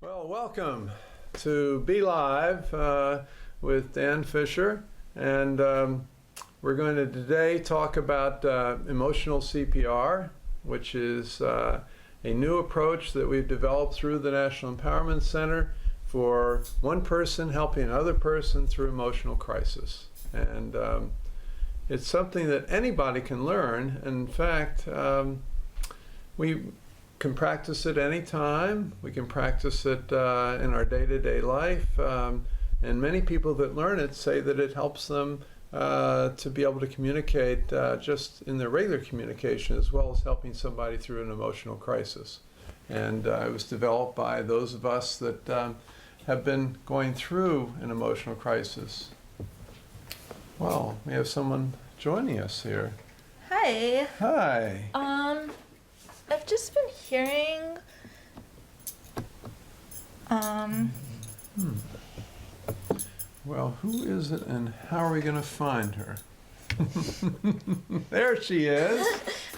Well, welcome to Be Live with Dan Fisher, and we're going to today talk about emotional CPR, which is a new approach that we've developed through the National Empowerment Center for one person helping another person through emotional crisis. And it's something that anybody can learn. In fact, we can practice it anytime. We can practice it in our day-to-day life. And many people that learn it say that it helps them to be able to communicate just in their regular communication, as well as helping somebody through an emotional crisis. And it was developed by those of us that have been going through an emotional crisis. Well, we have someone joining us here. Hi. Hi. I've just been hearing Well, who is it and how are we going to find her? There she is.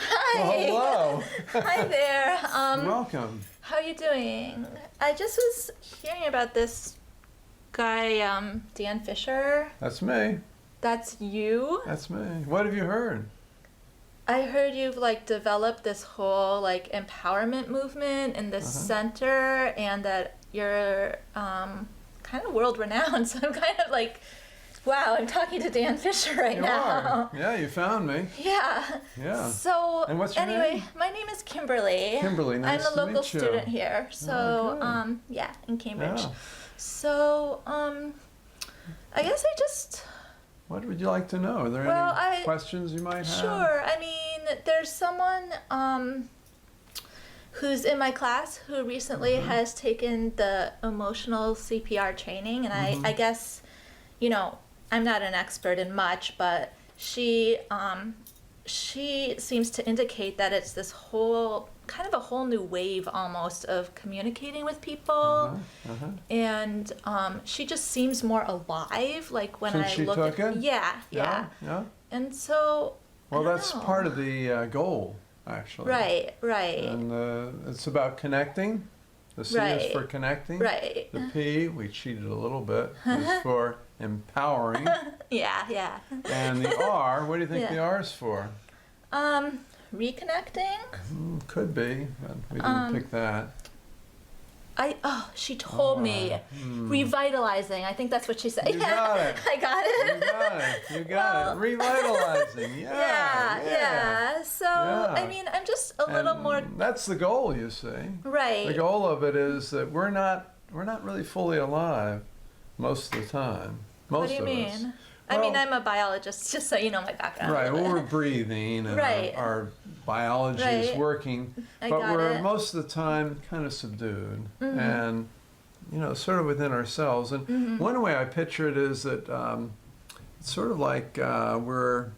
Hi. Well, hello. Hi there. Welcome. How are you doing? I just was hearing about this guy, Dan Fisher. That's me. That's you? That's me. What have you heard? I heard you've developed this whole empowerment movement in this center, and that you're kind of world renowned. So I'm kind of wow, I'm talking to Dan Fisher right now. Are. Yeah, you found me. Yeah. Yeah. So and what's your name? My name is Kimberly. Kimberly, nice I'm a to local meet you. student here. So Oh, yeah, in Cambridge. Yeah. So I guess I just What would you like to know? Are there any questions you might have? Sure. I mean, there's someone who's in my class who recently has taken the emotional CPR training, and I guess, I'm not an expert in much, but she seems to indicate that it's this whole kind of a whole new wave almost of communicating with people, and she just seems more alive. When Since I she look took at it? yeah, Yeah. and so Well, I don't that's know. part of the goal, actually. Right. And it's about connecting. The C is for connecting. Right. The P, we cheated a little bit, is for empowering. Yeah. And the R, what do you think the R is for? Reconnecting? Could be, but we didn't pick that. She told me. Revitalizing. I think that's what she said. You got it. I got it. You got it. Revitalizing. Yeah. So, I mean, I'm just a little more... That's the goal, you see. Right. The goal of it is that we're not really fully alive most of the time. What do you mean? I mean, I'm a biologist, just so you know my background. Right, well, we're breathing and our biology is working, but we're most of the time kind of subdued and, sort of within ourselves. And one way I picture it is that it's sort of like we're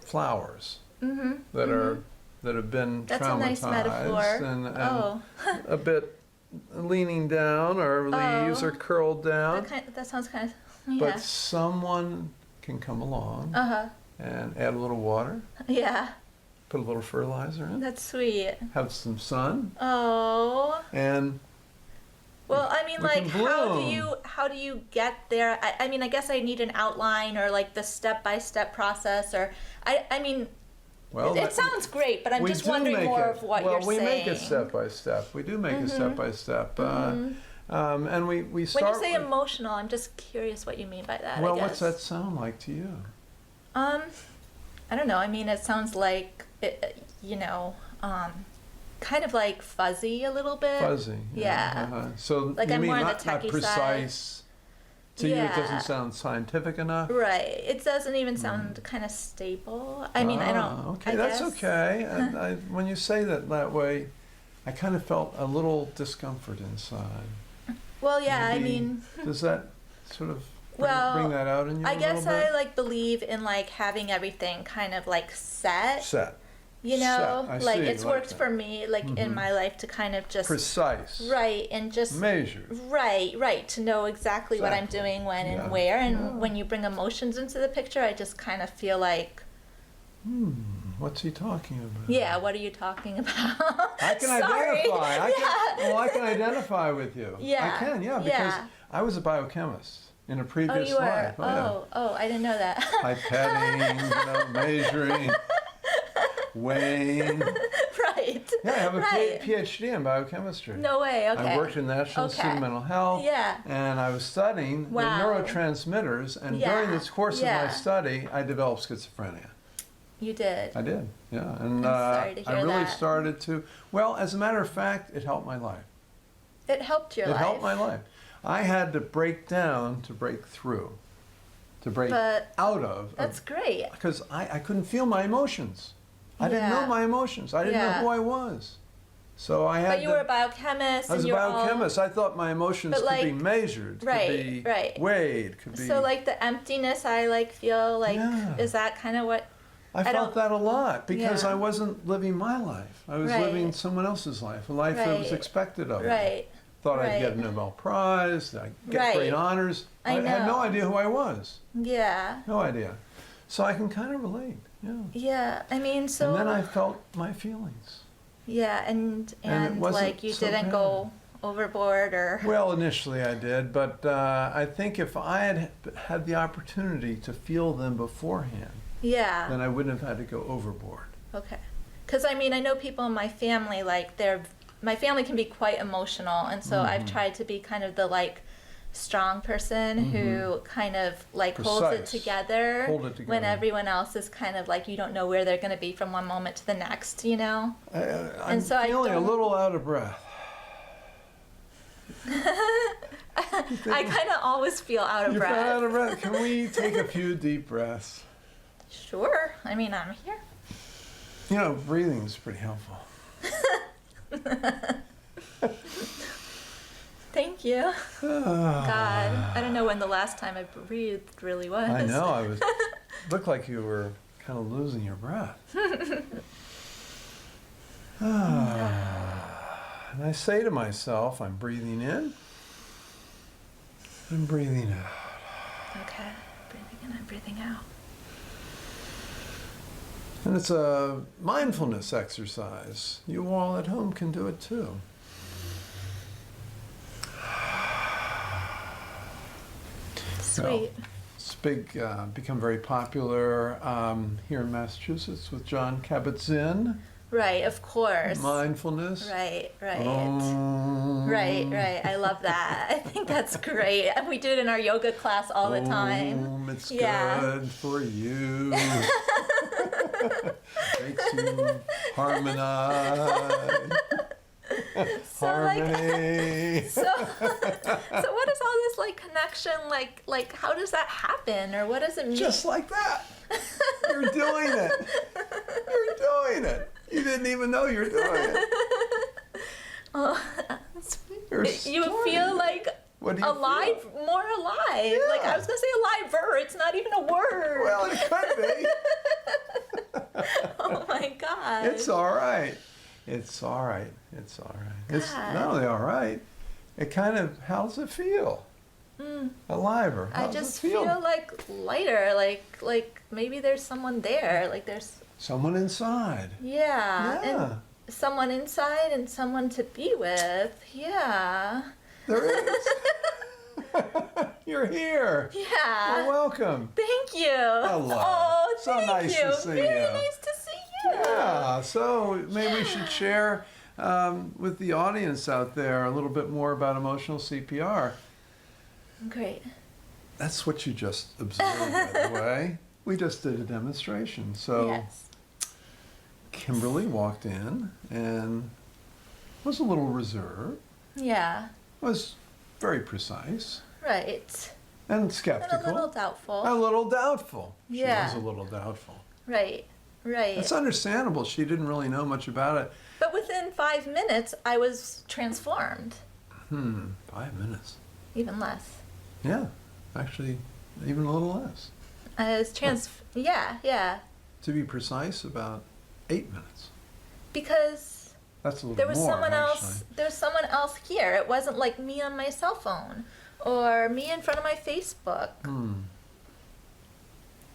flowers that have been That's traumatized a nice metaphor. and a bit leaning down, or leaves are curled down. That sounds kind of... But someone can come along and add a little water, put a little fertilizer in, That's sweet. have some sun, and well, I mean, we can how do you get there? I mean, I guess I need an outline or the step-by-step process, or I mean, it sounds great, but I'm just wondering more of what you're saying. Well, we make it step by step. We do make it step by step. And we start. When you say emotional, I'm just curious what you mean by that. Well, I guess. what's that sound like to you? I don't know. I mean, it sounds like kind of fuzzy a little bit. Fuzzy. Yeah. So I'm you mean more on the not techie precise? side. To you, it doesn't sound scientific enough. Right. It doesn't even sound kind of stable. I mean, I don't. Okay, that's okay. And when you say that way, I kind of felt a little discomfort inside. Well, yeah. Maybe, I mean, does that sort of bring that out in you? I guess a little bit? I believe in having everything kind of set. Set. I see, it's worked that. For me in my life to kind of just precise. Right, and just measured. Right, to know exactly what I'm doing when and where. And when you bring emotions into the picture, I just kind of feel What's he talking about? Yeah, what are you talking about? I can Sorry. identify. I can identify with you. Yeah. I can, because Yeah. I was a biochemist in a Oh, previous you were. life. Oh, I didn't know that. Pipetting, measuring, weighing. Right. Yeah, I have a Right. PhD in biochemistry. No way. Okay. I worked in the National Institute of Okay. Mental Health, Yeah. and I was studying Wow. the neurotransmitters, and during Yeah. this course of Yeah. my study, I developed schizophrenia. You did. I did, yeah. And I'm sorry to I hear really that. started to, well, as a matter of fact, it helped my life. It helped your life. It helped my life. I had to break down to break through, to break But out of. That's great. Because I couldn't feel my emotions. I didn't Yeah. know my emotions. I didn't know Yeah. who I was. So I had But you were a biochemist. I was and a you're all- biochemist. I thought my emotions But, could be like, measured, right, could be right. weighed, could be. So like the emptiness I like feel like Yeah. is that kind of what I felt don't- that a lot because Yeah. I wasn't living my life. I was Right. living someone else's life, a life that was Right. expected of me. right. Thought I'd right. get a Nobel Prize, I'd get Right. great honors. I had no know. idea who I was. Yeah. No idea. So I can kind of relate. Yeah. Yeah. I mean so And then I felt my feelings. yeah, and And it wasn't like you so didn't bad. go overboard or Well, initially I did, but I think if I had had the opportunity to feel them beforehand, yeah. then I wouldn't have had to go overboard. Okay. Because I mean, I know people in my family, like, my family can be quite emotional, and so I've tried to be kind of the, like, strong person who kind of, like, holds it Precise. together. Hold it together. When everyone else is kind of like, you don't know where they're going to be from one moment to the next, you know? I'm so I feeling a don't- little out of breath. I kind of always feel out of You feel breath. out of breath? Can we take a few deep breaths? Sure. I mean, I'm here. You know, breathing is pretty helpful. Thank you. God, I don't know when the last time I breathed really was. I know. I was. Looked like you were kind of losing your breath. And I say to myself, I'm breathing in. I'm breathing out. Okay. Breathing in and breathing out. And it's a mindfulness exercise. You all at home can do it too. Sweet. It's become very popular here in Massachusetts with John Kabat-Zinn. Right, of course. Mindfulness. Right. Om. Right. I love that. I think that's great. And we do it in our yoga class all the time. Om, it's Yeah. good for you. Makes you harmonize. So like, Harmony. so what is all this like connection like how does that happen or what does it mean? Just like that. You're doing it. You're doing it. You didn't even know you were doing it. Oh, You're you starting. feel like What do you alive, feel? more alive. Like Yeah. I was gonna say aliver. It's not even a word. Well, it could be. Oh my god. It's all right. It's all right. It's all right. It's God. not only all right. It kind of, how does it feel? Aliver. How I does just it feel? feel like lighter, like maybe there's someone there, like there's Someone inside. yeah, Yeah. and someone inside and someone to be with. Yeah. There is. You're here. Yeah. Well, welcome. Thank you. Hello. Oh, So thank nice to you. see Very you. nice to see you. Yeah, so maybe we should share with the audience out there a little bit more about emotional CPR. Great. That's what you just observed, by the way. We just did a demonstration. So Yes. Kimberly walked in and was a little reserved, Yeah. was very precise Right. and And skeptical. a little doubtful. A little doubtful. Yeah. She was a little doubtful. Right. Right. It's understandable. She didn't really know much about it. But within 5 minutes, I was transformed. 5 minutes. Even less. Yeah, actually, even a little less. I was yeah. To be precise, about 8 minutes. Because That's a little there was more, someone actually. else. There was someone else here. It wasn't like me on my cell phone, or me in front of my Facebook.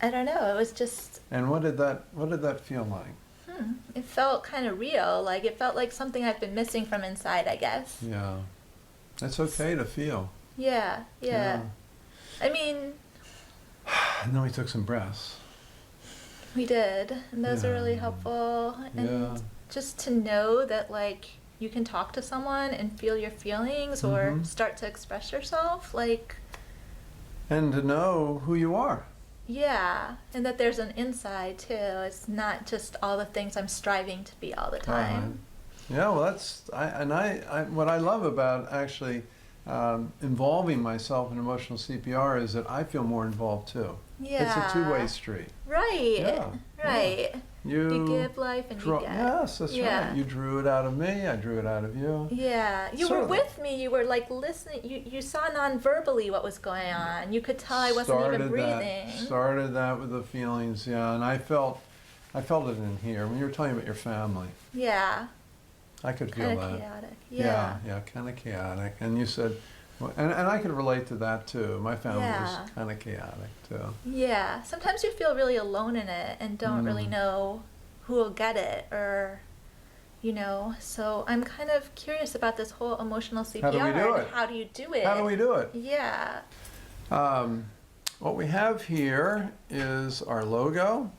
I don't know. It was just. And what did that feel like? It felt kind of real. Like it felt like something I've been missing from inside, I guess. Yeah. It's okay to feel. Yeah. I mean. And then we took some breaths. We did, and those are really helpful. And just to know that, like, you can talk to someone and feel your feelings or start to express yourself, like. And to know who you are. Yeah, and that there's an inside too. It's not just all the things I'm striving to be all the time. Yeah, well, that's what I love about actually involving myself in emotional CPR is that I feel more involved too. Yeah, it's a two-way street. Right. Yeah. Right. Yeah. You give life and you get. Yes, that's right. You drew it out of me. I drew it out of you. Yeah, you were with me. You were like listening. You saw non-verbally what was going on. You could tell I wasn't even breathing. Started that with the feelings, yeah, and I felt it in here when you were talking about your family. Yeah. I could feel that. Kind of chaotic. Yeah. Yeah, kind of chaotic. And you said, and I could relate to that too. My family was kind of chaotic too. Yeah. Sometimes you feel really alone in it and don't really know who will get it or, So I'm kind of curious about this whole emotional CPR. How do we do it? How do you do it? How do we do it? Yeah. What we have here is our logo,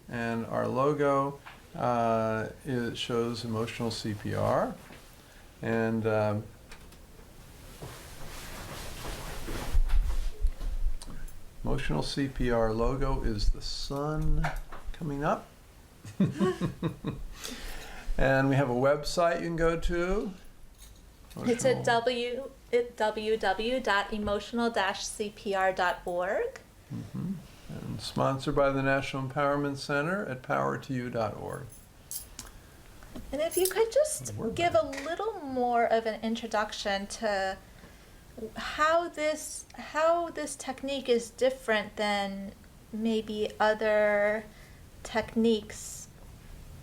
and our logo it shows emotional CPR, and emotional CPR logo is the sun coming up. And we have a website you can go to. It's at www.emotional-cpr.org. And sponsored by the National Empowerment Center at powertoyou.org. And if you could just give a little more of an introduction to how this technique is different than maybe other techniques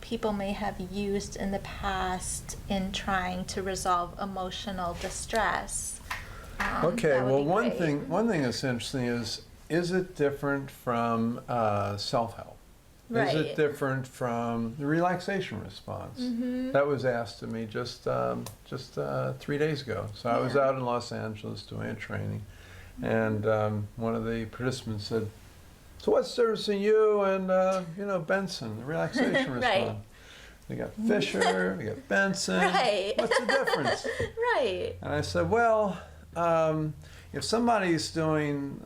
people may have used in the past in trying to resolve emotional distress. Okay, well, one thing that's interesting is it different from self-help? Right. Is it different from the relaxation response? That was asked to me just 3 days ago. So I was out in Los Angeles doing a training, and one of the participants said, "So what's the difference in you and Benson, the relaxation response?" We got Fisher, we got Benson. Right. What's the difference? Right. And I said, well, if somebody's comes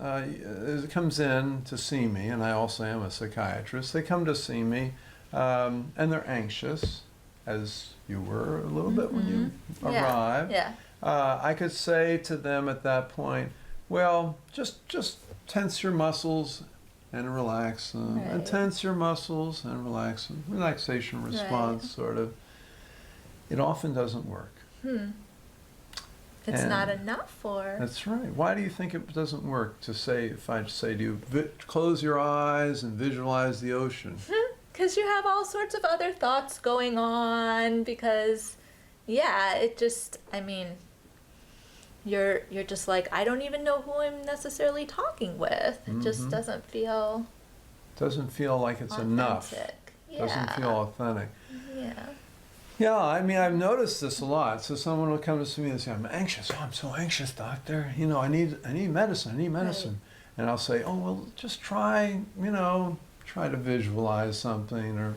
in to see me, and I also am a psychiatrist, they come to see me, and they're anxious, as you were a little bit when you arrived. Yeah. I could say to them at that point, well, just tense your muscles and relax, and tense your muscles and relax. Relaxation response, sort of. It often doesn't work. It's not enough, or? That's right. Why do you think it doesn't work if I say to you, close your eyes and visualize the ocean? Because you have all sorts of other thoughts going on, because, you're just like, I don't even know who I'm necessarily talking with. It just doesn't feel... Doesn't feel like it's authentic. Enough. Yeah. Doesn't feel authentic. Yeah. Yeah, I've noticed this a lot. So someone will come to see me and say, I'm anxious. Oh, I'm so anxious, doctor. I need medicine. I need medicine. Right. And I'll say, oh, well, just try to visualize something or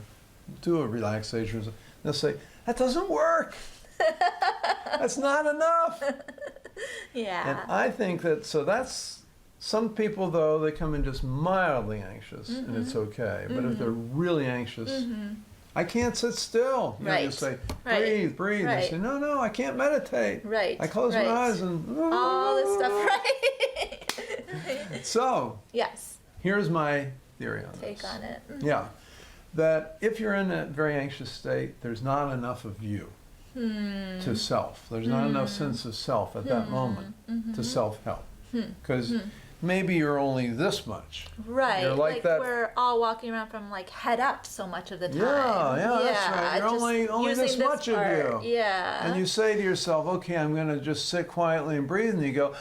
do a relaxation. They'll say, that doesn't work. That's not enough. Yeah. And I think that's, some people though, they come in just mildly anxious and it's okay. But if they're really anxious, I can't sit still. You say, breathe. They say, no, I can't meditate. Right. I close my eyes and... all this stuff, right? So, yes. Here's my theory on this. Take on it. Yeah. That if you're in a very anxious state, there's not enough of you to self. There's not enough sense of self at that moment to self-help. Because maybe you're only this much. Right. You're like that. We're all walking around from head up so much of the time. Yeah, that's right. You're only this much of you. Yeah. And you say to yourself, okay, I'm going to just sit quietly and breathe. And you go,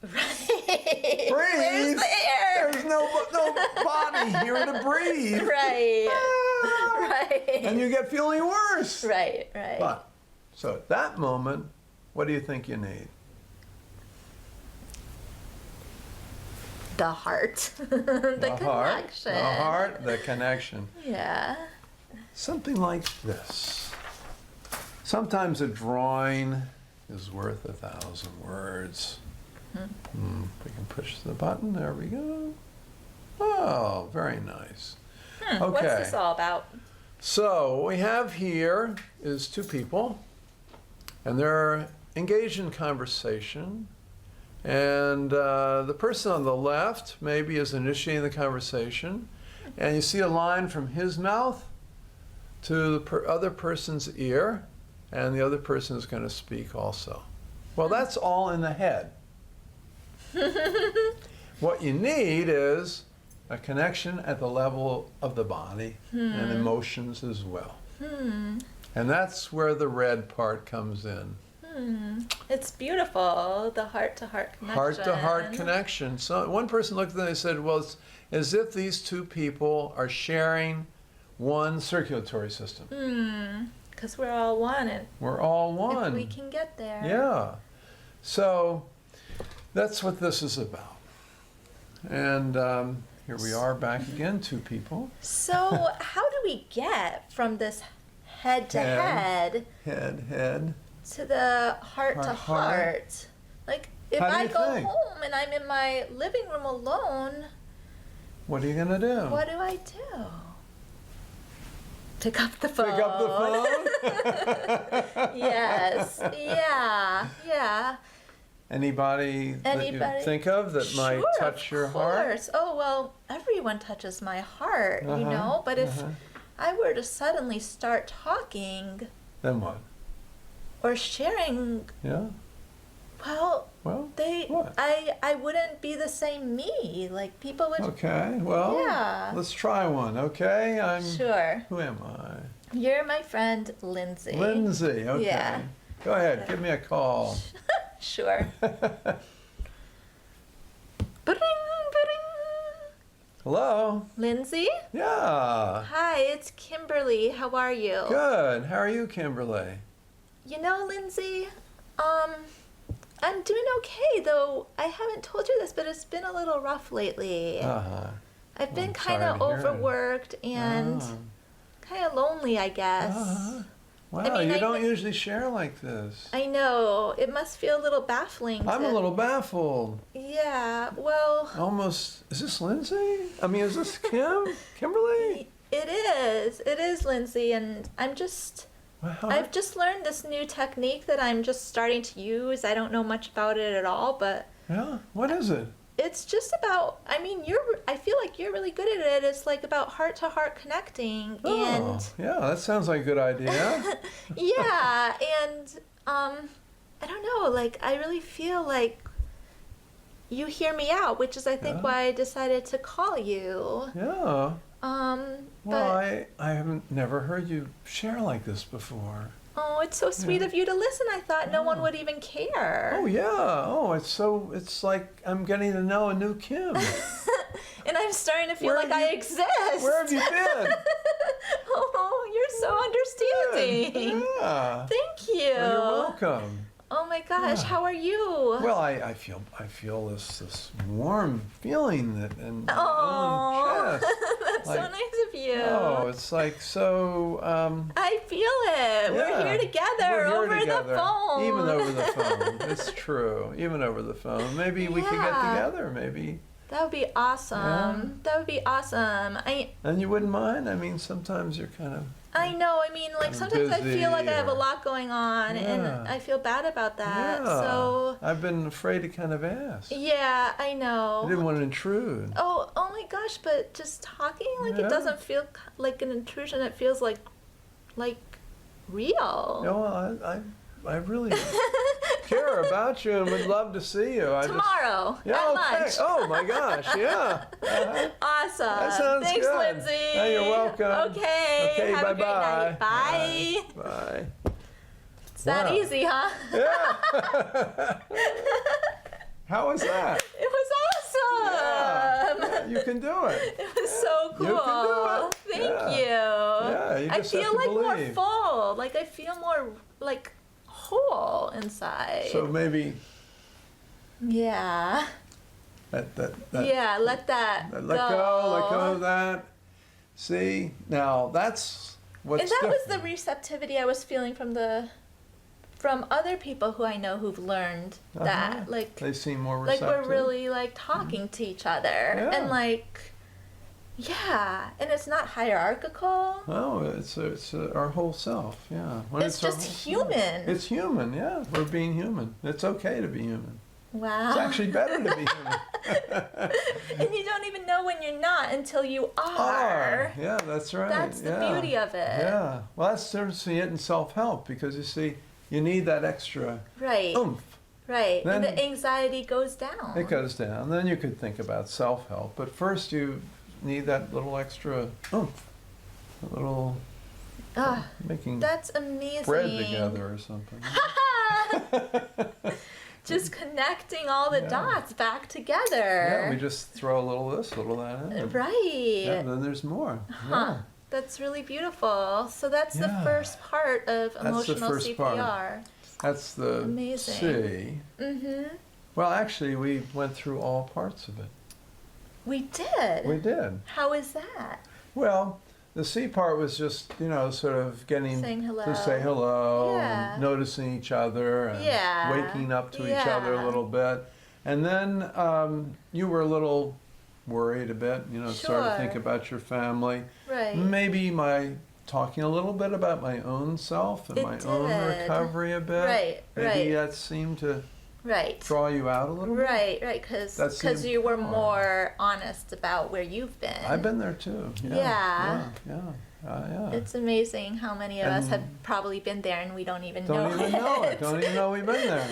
right. breathe. Where's the air? There's there's no body here to breathe. Right. Ah! Right. And you get feeling worse. Right, right. But, so at that moment, what do you think you need? The heart. The connection. The heart, the connection. Yeah. Something like this. Sometimes a drawing is worth 1,000 words. We can push the button. There we go. Oh, very nice. Okay. What's this all about? So what we have here is two people, and they're engaged in conversation. And the person on the left maybe is initiating the conversation, and you see a line from his mouth to the other person's ear, and the other person is going to speak also. Well, that's all in the head. What you need is a connection at the level of the body and emotions as well. And that's where the red part comes in. It's beautiful, the heart-to-heart connection. Heart-to-heart connection. So one person looked at them and they said, well, it's as if these two people are sharing one circulatory system. Because we're all one. And we're all one. if we can get there. Yeah. So that's what this is about. And here we are back again, two people. So how do we get from this head-to-head Head. to the heart-to-heart? Heart. Like, if How do I you go think? home and I'm in my living room alone, What are you going to do? what do I do? Pick up the phone. Pick up the phone? Yes. Yeah. Anybody that you think of that might touch your heart? Of course. Oh, well, everyone touches my heart, you know? But if I were to suddenly start talking Then what? or sharing, Yeah? well, What? I wouldn't be the same me. Like, people would... Okay, well, Yeah. let's try one, okay? Sure. Who am I? You're my friend, Lindsay. Lindsay, okay. Yeah. Go ahead, give me a call. Sure. Bring. Hello? Lindsay? Yeah. Hi, it's Kimberly. How are you? Good. How are you, Kimberly? You know, Lindsay, I'm doing okay, though I haven't told you this, but it's been a little rough lately. I've been I'm kind sorry of to hear it. overworked and kind of lonely, I guess. Wow, I mean, you don't usually share like this. I know. It must feel a little baffling. I'm a little baffled. Yeah, well... Almost. Is this Lindsay? I mean, is this Kimberly? It is, Lindsay, and I'm just... Wow. I've just learned this new technique that I'm just starting to use. I don't know much about it at all, but... Yeah? What is it? It's just about, I mean, I feel like you're really good at it. It's like about heart-to-heart connecting. Oh, And yeah, that sounds like a good idea. yeah, and I don't know, like, I really feel like you hear me out, which is, I think, why I decided to call you. Yeah. But, Well, I haven't never heard you share like this before. oh, it's so sweet of you to listen. I thought no one would even care. Oh, yeah. Oh, it's like I'm getting to know a new Kim. And I'm starting to feel like I exist. Where have you been? Oh, you're so understanding. Yeah. Thank you. Well, you're welcome. Oh my gosh, Yeah. how are you? Well, I feel this warm feeling that in my Oh, own chest. that's so Like, nice of you. Oh, it's like so. I feel it. We're yeah. here together We're here over together. the phone. Even over the phone. It's true. Even over the phone. Maybe we could get Yeah. together. Maybe. That would be awesome. Yeah. That would be awesome. And you wouldn't mind? I mean, sometimes you're kind of. I know. I mean, like I'm sometimes I feel like I have a busy or- lot going on, and Yeah. I feel bad about that. Yeah. So I've been afraid to kind of ask. yeah, I know. I didn't want to intrude. Oh my gosh! But just talking, like Yeah. it doesn't feel like an intrusion. It feels like real. No, I really care about you and would love to see you. Tomorrow Yeah, at okay. lunch. Oh my gosh, yeah. Awesome. That sounds Thanks, good. Lindsay. Oh, you're welcome. Okay. Okay, Have a great bye-bye. night. Bye. Bye. It's that Wow. easy, huh? Yeah. How was that? It was awesome. Yeah. You can do it. It was so cool. You can do it. Thank Yeah. you. Yeah, you I just have feel to like more believe. full. Like I feel more like whole inside. So maybe yeah. that Yeah, let that let go of that. See, now that's what's And that was the different. receptivity I was feeling from other people who I know who've learned that. Like They seem more like receptive. we're really like talking to each other. Yeah. And like yeah. And it's not hierarchical. No, it's our whole self. Yeah. When It's our just whole self. human. It's human. Yeah, we're being human. It's okay to be human. Wow. It's actually better to be human. And you don't even know when you're not until you are. Yeah, that's right. That's the yeah. beauty of it. Yeah. Well, that's certainly it in self-help because you see, you need that extra Right. oomph. Right. Then- and the anxiety goes down. It goes down. Then you could think about self-help. But first you need that little extra oomph. A little Ah, making that's amazing. bread together or something. Just connecting all the Yeah. dots back Yeah, together. we just throw a little this, a little that in. Right. Yeah, then there's more. Huh. That's really beautiful. So that's the Yeah. first part of the emotional first CPR. part. That's the Amazing. C. Mm-hmm. Well, actually, we went through all parts of it. We did. We did. How is that? Well, the C part was just, sort of getting Saying hello. to say hello, Yeah. and noticing each other, and Yeah. waking up to each other a Yeah. little bit. And then you were a little worried a bit, started to Sure. think about your family. Right. Maybe talking a little bit about my own self and It my own did. recovery a bit. Right, Maybe right. that seemed to Right. draw you out a little bit. Right, That's because the you were important more honest about where you've been. I've been there too. Yeah. Yeah. It's amazing how many of us have And- probably been there and we don't even Don't know even it. know it. Don't even know we've been there.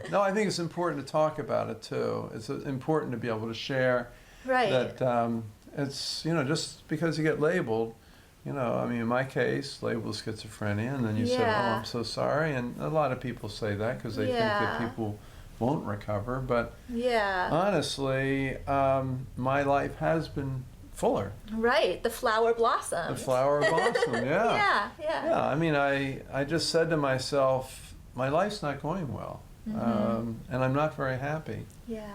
Yeah. No, I think it's important to talk about it too. It's important to be able to share Right. that it's, just because you get labeled, in my case, labeled schizophrenia, and then you said, Yeah. oh, I'm so sorry. And a lot of people say that because they think that Yeah. people won't recover. But Yeah. honestly, my life has been fuller. Right. The flower blossomed. The flower blossom, yeah. Yeah. Yeah, I just said to myself, my life's not going well, and I'm not very happy. Yeah.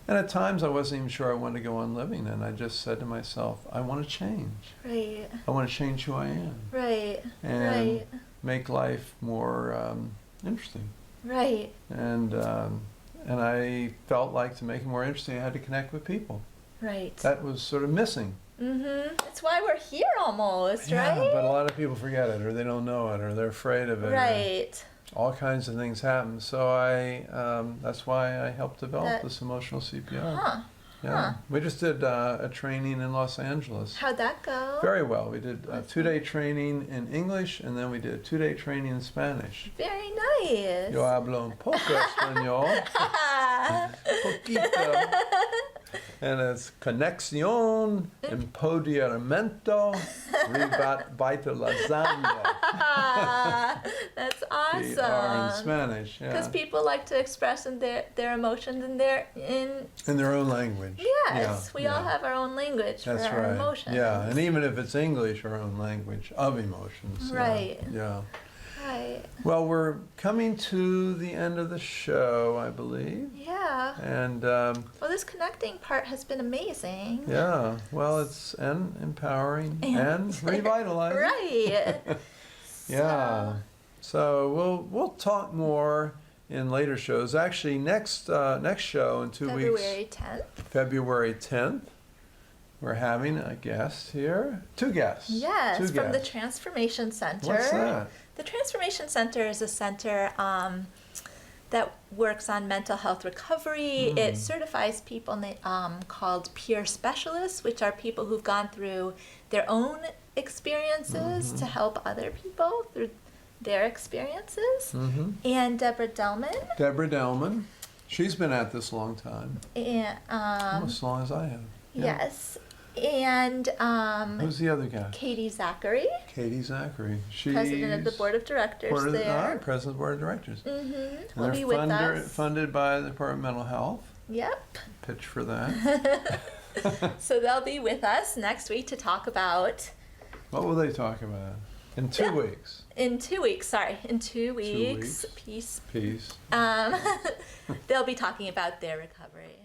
And at times I wasn't even sure I wanted to go on living, and I just said to myself, I want to change. Right. I want to change who I am Right. and Right. make life more interesting. Right. And I felt like to make it more interesting, I had to connect with people. Right. That was sort of missing. That's why we're here almost, Yeah, right? but a lot of people forget it, or they don't know it, or they're afraid of it. or Right. all kinds of things happen. So that's why I helped develop That- this emotional CPR. Huh. Yeah, huh. we just did a training in Los Angeles. How'd that go? Very well. We did a 2-day training in English, and then we did a 2-day training in Spanish. Very nice. Yo hablo un poco español, poquito. And it's conexión, empoderamiento, revitalizing. That's PR in awesome. Spanish, Because yeah. people like to express their emotions in In their own language. yes, Yeah, we all yeah. have our own language That's for our right. emotions. Yeah, and even if it's English, our own language of emotions. Right. Yeah. Right. Well, we're coming to the end of the show, I believe. Yeah. And Well, this connecting part has been amazing. yeah, well, it's empowering and revitalizing. Right. Yeah. So we'll talk more in later shows. Actually, next show in 2 February weeks, 10th. February 10th. We're having a guest here. 2 guests. Yes, 2 from the guests. Transformation Center. What's that? The Transformation Center is a center that works on mental health recovery. It certifies people called peer specialists, which are people who've gone through their own experiences to help other people through their experiences. And Deborah Delman. Deborah Delman. She's been at this a long time. And, Almost as long as I have. Yeah. yes. And Who's the other guy? Katie Zachary, Katie Zachary. She's president of the board of directors there. President of the board of directors. Mm-hmm. And Will they're be with us. funded by the Department of Mental Health. Yep. Pitch for that. So they'll be with us next week to talk about. What will they talk about? In 2 weeks. In 2 weeks, sorry. In 2 weeks. weeks. Peace. Peace. They'll be talking about their recovery.